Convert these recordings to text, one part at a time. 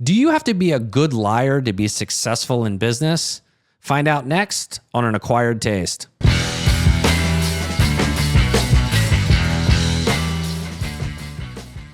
Do you have to be a good liar to be successful in business? Find out next on An Acquired Taste.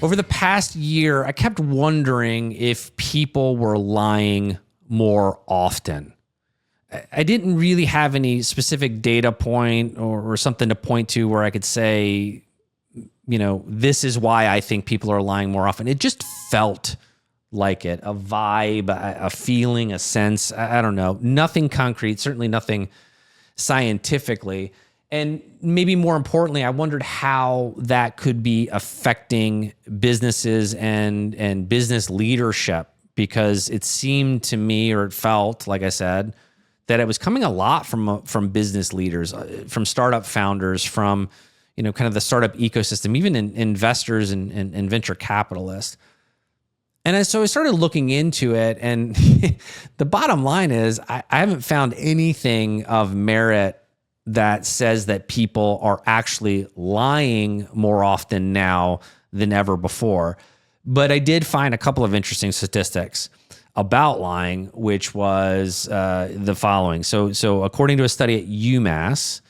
Over the past year, I kept wondering if people were lying more often. I didn't really have any specific data point or something to point to where I could say, this is why I think people are lying more often. It just felt like it, a vibe, a feeling, a sense. I don't know. Nothing concrete, certainly nothing scientifically. And maybe more importantly, I wondered how that could be affecting businesses and business leadership, because it seemed to me, or it felt, like I said, that it was coming a lot from business leaders, from startup founders, from kind of the startup ecosystem, even in investors and venture capitalists. And so I started looking into it, and the bottom line is I haven't found anything of merit that says that people are actually lying more often now than ever before. But I did find a couple of interesting statistics about lying, which was the following. So according to a study at UMass,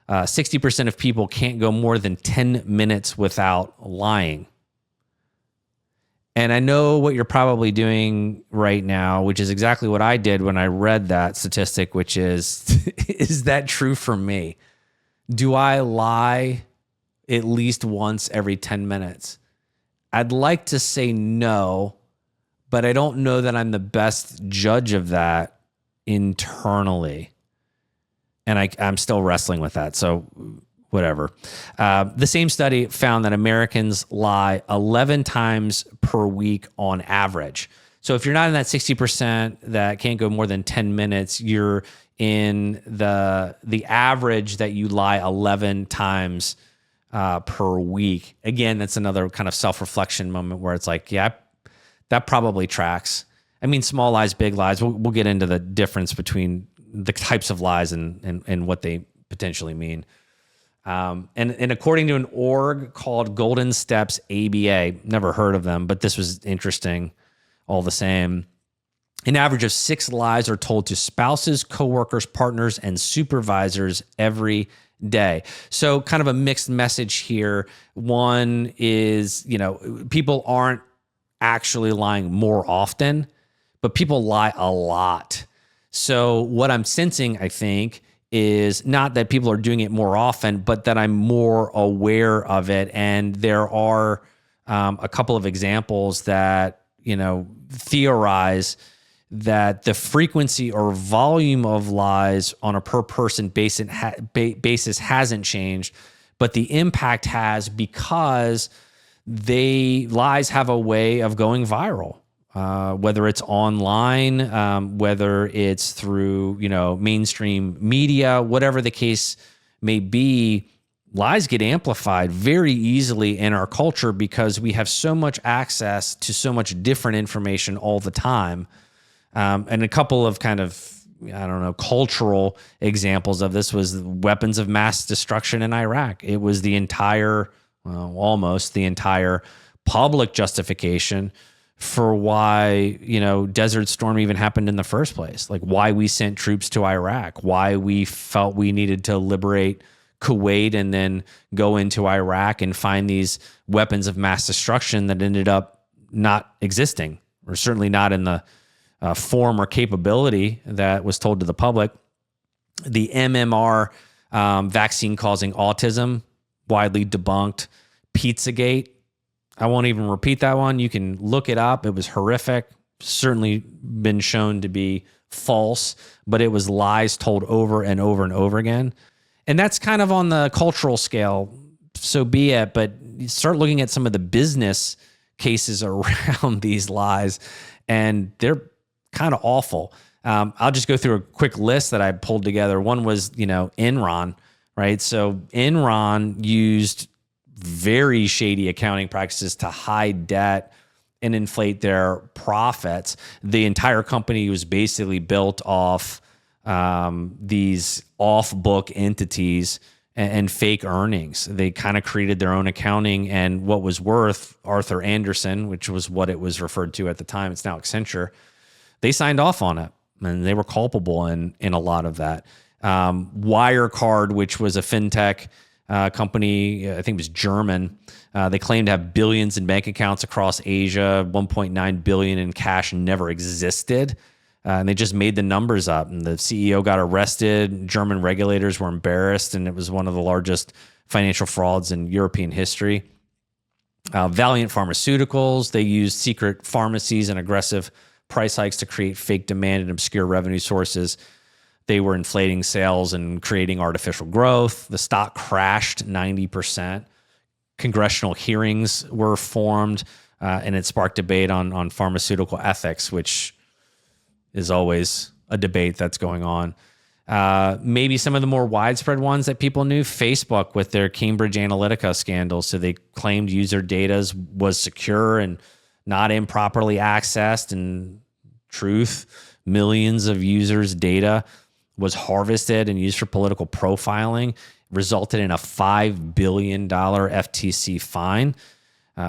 60% of people can't go more than 10 minutes without lying. And I know what you're probably doing right now, which is exactly what I did when I read that statistic, which is, is that true for me? Do I lie at least once every 10 minutes? I'd like to say no, but I don't know that I'm the best judge of that internally. And I'm still wrestling with that. So whatever. The same study found that Americans lie 11 times per week on average. So if you're not in that 60% that can't go more than 10 minutes, you're in the average that you lie 11 times per week. Again, that's another kind of self-reflection moment where it's like, yeah, that probably tracks. I mean, small lies, big lies. We'll get into the difference between the types of lies and what they potentially mean. And according to an org called Golden Steps ABA, never heard of them, but this was interesting all the same. An average of 6 lies are told to spouses, coworkers, partners, and supervisors every day. So kind of a mixed message here. One is, people aren't actually lying more often, but people lie a lot. So what I'm sensing, I think, is not that people are doing it more often, but that I'm more aware of it. And there are a couple of examples that, theorize that the frequency or volume of lies on a per person basis hasn't changed, but the impact has, because lies have a way of going viral. Whether it's online, whether it's through, mainstream media, whatever the case may be, lies get amplified very easily in our culture because we have so much access to so much different information all the time. And a couple of kind of, cultural examples of this was weapons of mass destruction in Iraq. It was almost the entire public justification for why, Desert Storm even happened in the first place, like why we sent troops to Iraq, why we felt we needed to liberate Kuwait and then go into Iraq and find these weapons of mass destruction that ended up not existing, or certainly not in the form or capability that was told to the public. The MMR vaccine causing autism, widely debunked. Pizzagate, I won't even repeat that one. You can look it up. It was horrific. Certainly been shown to be false, but it was lies told over and over and over again. And that's kind of on the cultural scale, so be it. But you start looking at some of the business cases around these lies, and they're kind of awful. I'll just go through a quick list that I pulled together. One was, Enron, right? So Enron used very shady accounting practices to hide debt and inflate their profits. The entire company was basically built off these off-book entities and fake earnings. They kind of created their own accounting, and what was worth Arthur Andersen, which was what it was referred to at the time, it's now Accenture, they signed off on it, and they were culpable in a lot of that. Wirecard, which was a fintech company, I think it was German, they claimed to have billions in bank accounts across Asia. 1.9 billion in cash never existed. And they just made the numbers up, and the CEO got arrested. German regulators were embarrassed, and it was one of the largest financial frauds in European history. Valiant Pharmaceuticals, they used secret pharmacies and aggressive price hikes to create fake demand and obscure revenue sources. They were inflating sales and creating artificial growth. The stock crashed 90%. Congressional hearings were formed, and it sparked debate on pharmaceutical ethics, which is always a debate that's going on. Maybe some of the more widespread ones that people knew, Facebook with their Cambridge Analytica scandal. So they claimed user data was secure and not improperly accessed. And truth, millions of users' data was harvested and used for political profiling, resulted in a $5 billion FTC fine,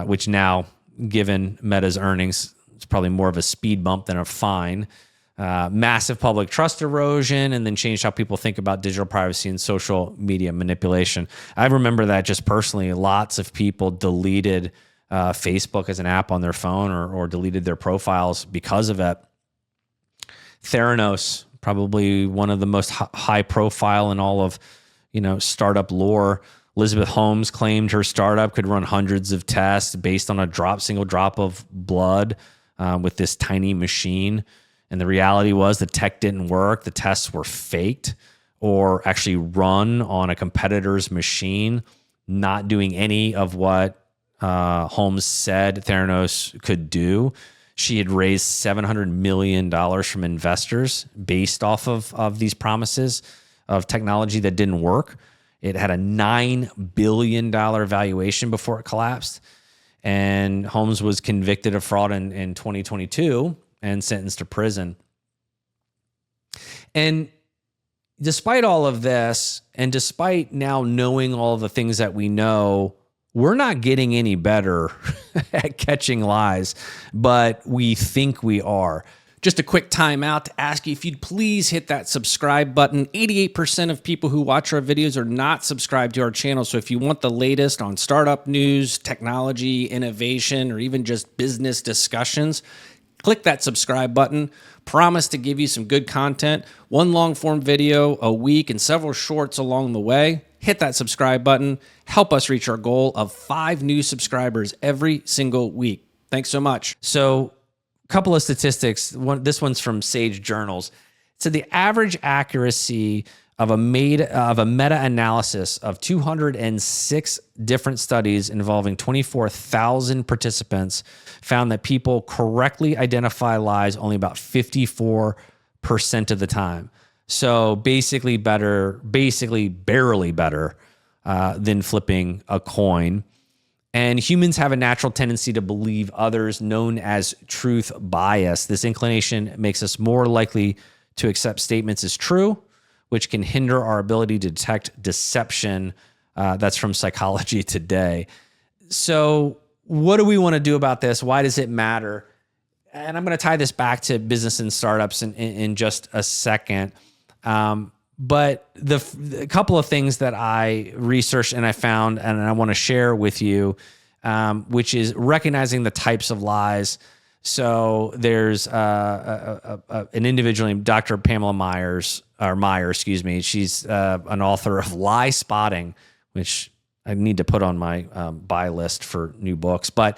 which now, given Meta's earnings, it's probably more of a speed bump than a fine. Massive public trust erosion, and then changed how people think about digital privacy and social media manipulation. I remember that just personally. Lots of people deleted Facebook as an app on their phone or deleted their profiles because of it. Theranos, probably one of the most high profile in all of startup lore. Elizabeth Holmes claimed her startup could run hundreds of tests based on a single drop of blood with this tiny machine. And the reality was the tech didn't work. The tests were faked or actually run on a competitor's machine, not doing any of what Holmes said Theranos could do. She had raised $700 million from investors based off of these promises of technology that didn't work. It had a $9 billion valuation before it collapsed. And Holmes was convicted of fraud in 2022 and sentenced to prison. And despite all of this, and despite now knowing all the things that we know, we're not getting any better at catching lies, but we think we are. Just a quick timeout to ask you if you'd please hit that subscribe button. 88% of people who watch our videos are not subscribed to our channel. So if you want the latest on startup news, technology, innovation, or even just business discussions, click that subscribe button. Promise to give you some good content. One long form video a week and several shorts along the way. Hit that subscribe button. Help us reach our goal of 5 new subscribers every single week. Thanks so much. So a couple of statistics. This one's from Sage Journals. So the average accuracy of a meta-analysis of 206 different studies involving 24,000 participants found that people correctly identify lies only about 54% of the time. So basically barely better than flipping a coin. And humans have a natural tendency to believe others, known as truth bias. This inclination makes us more likely to accept statements as true, which can hinder our ability to detect deception. That's from Psychology Today. So what do we want to do about this? Why does it matter? And I'm going to tie this back to business and startups in just a second. But a couple of things that I researched and I found and I want to share with you, which is recognizing the types of lies. So there's an individual named Dr. Pamela Meyer, excuse me. She's an author of Lie Spotting, which I need to put on my buy list for new books. But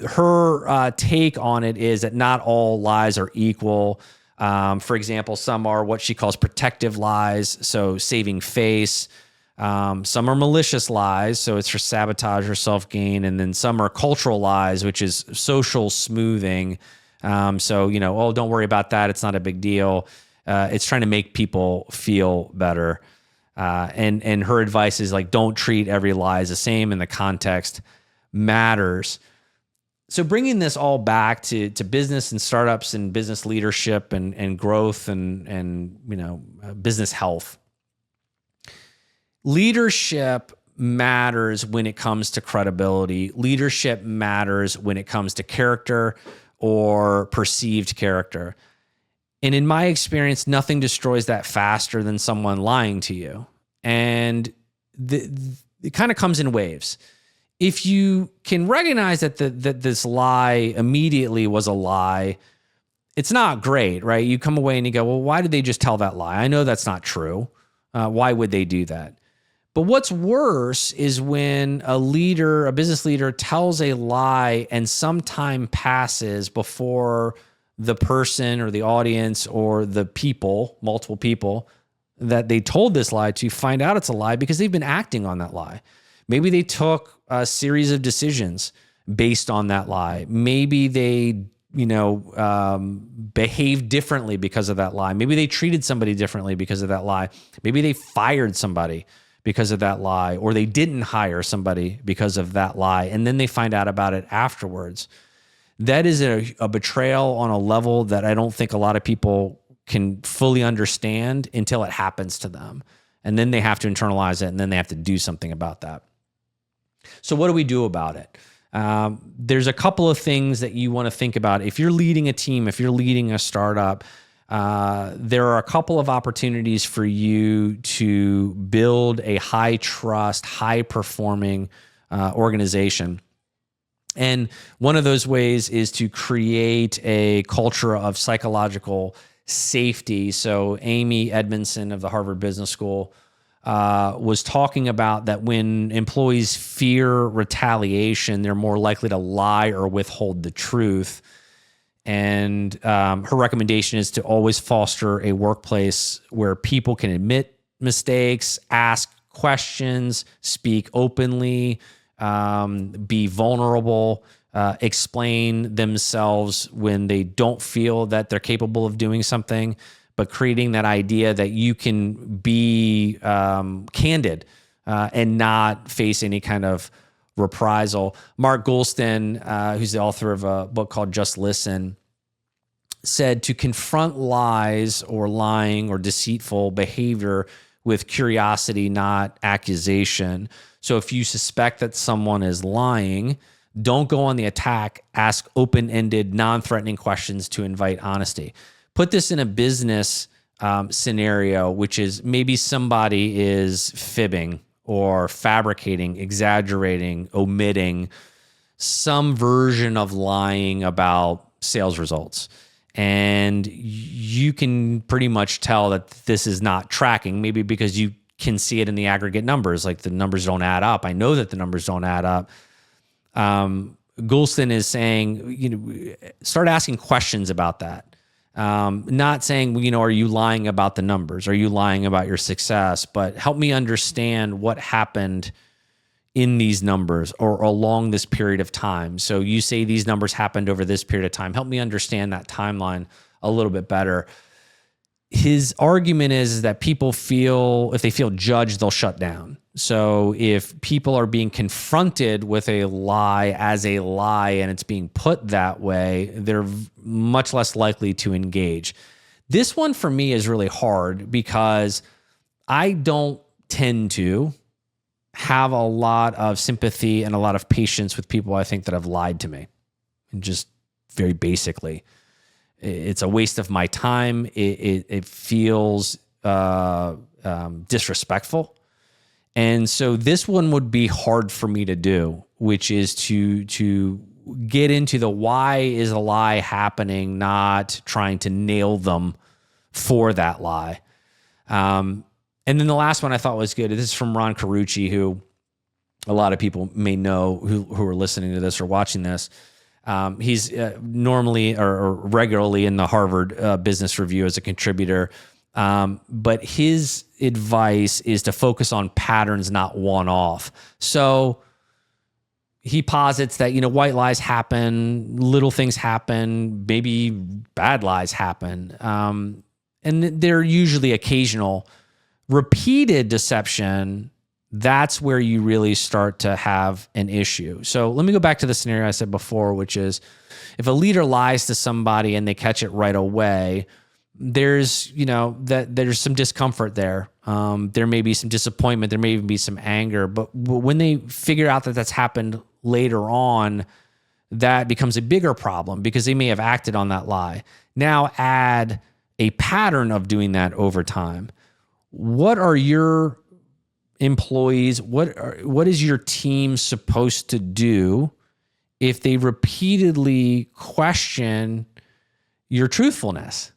her take on it is that not all lies are equal. For example, some are what she calls protective lies, so saving face. Some are malicious lies, so it's for sabotage or self-gain. And then some are cultural lies, which is social smoothing. So, don't worry about that. It's not a big deal. It's trying to make people feel better. And her advice is don't treat every lie as the same, and the context matters. So bringing this all back to business and startups and business leadership and growth and business health. Leadership matters when it comes to credibility. Leadership matters when it comes to character or perceived character. And in my experience, nothing destroys that faster than someone lying to you. And it kind of comes in waves. If you can recognize that this lie immediately was a lie, it's not great, right? You come away and you go, well, why did they just tell that lie? I know that's not true. Why would they do that? But what's worse is when a business leader tells a lie and some time passes before the person or the audience or the people, multiple people that they told this lie to find out it's a lie because they've been acting on that lie. Maybe they took a series of decisions based on that lie. Maybe they, behaved differently because of that lie. Maybe they treated somebody differently because of that lie. Maybe they fired somebody because of that lie, or they didn't hire somebody because of that lie, and then they find out about it afterwards. That is a betrayal on a level that I don't think a lot of people can fully understand until it happens to them. And then they have to internalize it, and then they have to do something about that. So what do we do about it? There's a couple of things that you want to think about. If you're leading a team, if you're leading a startup, there are a couple of opportunities for you to build a high trust, high performing organization. And one of those ways is to create a culture of psychological safety. So Amy Edmondson of the Harvard Business School was talking about that when employees fear retaliation, they're more likely to lie or withhold the truth. And her recommendation is to always foster a workplace where people can admit mistakes, ask questions, speak openly, be vulnerable, explain themselves when they don't feel that they're capable of doing something, but creating that idea that you can be candid and not face any kind of reprisal. Mark Goulston, who's the author of a book called Just Listen, said to confront lies or lying or deceitful behavior with curiosity, not accusation. So if you suspect that someone is lying, don't go on the attack. Ask open-ended, non-threatening questions to invite honesty. Put this in a business scenario, which is maybe somebody is fibbing or fabricating, exaggerating, omitting some version of lying about sales results. And you can pretty much tell that this is not tracking, maybe because you can see it in the aggregate numbers, like the numbers don't add up. I know that the numbers don't add up. Goulston is saying, start asking questions about that. Not saying, are you lying about the numbers? Are you lying about your success? But help me understand what happened in these numbers or along this period of time. So you say these numbers happened over this period of time. Help me understand that timeline a little bit better. His argument is that people if they feel judged, they'll shut down. So if people are being confronted with a lie as a lie and it's being put that way, they're much less likely to engage. This one for me is really hard because I don't tend to have a lot of sympathy and a lot of patience with people I think that have lied to me. And just very basically, it's a waste of my time. It feels disrespectful. And so this one would be hard for me to do, which is to get into the why is a lie happening, not trying to nail them for that lie. And then the last one I thought was good. This is from Ron Carucci, who a lot of people may know who are listening to this or watching this. He's normally or regularly in the Harvard Business Review as a contributor. But his advice is to focus on patterns, not one-off. So he posits that, white lies happen, little things happen, maybe bad lies happen. And they're usually occasional. Repeated deception, that's where you really start to have an issue. So let me go back to the scenario I said before, which is if a leader lies to somebody and they catch it right away, there's, that there's some discomfort there. There may be some disappointment. There may even be some anger. But when they figure out that that's happened later on, that becomes a bigger problem because they may have acted on that lie. Now add a pattern of doing that over time. What are your employees, what is your team supposed to do if they repeatedly question your truthfulness?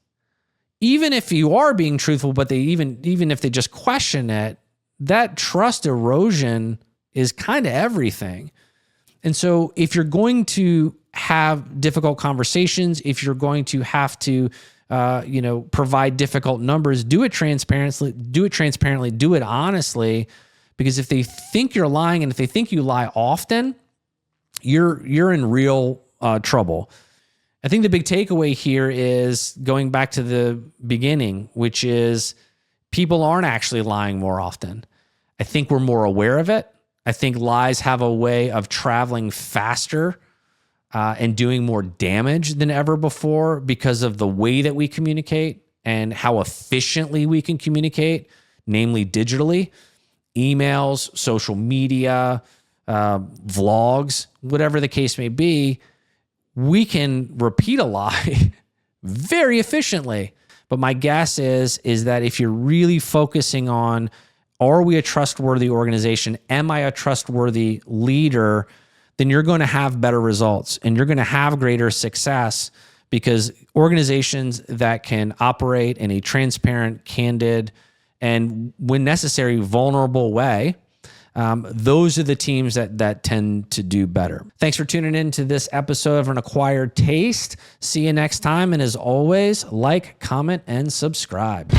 Even if you are being truthful, but they even if they just question it, that trust erosion is kind of everything. And so if you're going to have difficult conversations, if you're going to have to provide difficult numbers, do it transparently, do it honestly, because if they think you're lying and if they think you lie often, you're in real trouble. I think the big takeaway here is going back to the beginning, which is people aren't actually lying more often. I think we're more aware of it. I think lies have a way of traveling faster and doing more damage than ever before because of the way that we communicate and how efficiently we can communicate, namely digitally, emails, social media, vlogs, whatever the case may be. We can repeat a lie very efficiently. But my guess is that if you're really focusing on, are we a trustworthy organization? Am I a trustworthy leader? Then you're going to have better results and you're going to have greater success, because organizations that can operate in a transparent, candid, and when necessary, vulnerable way, those are the teams that tend to do better. Thanks for tuning in to this episode of An Acquired Taste. See you next time. And as always, like, comment, and subscribe.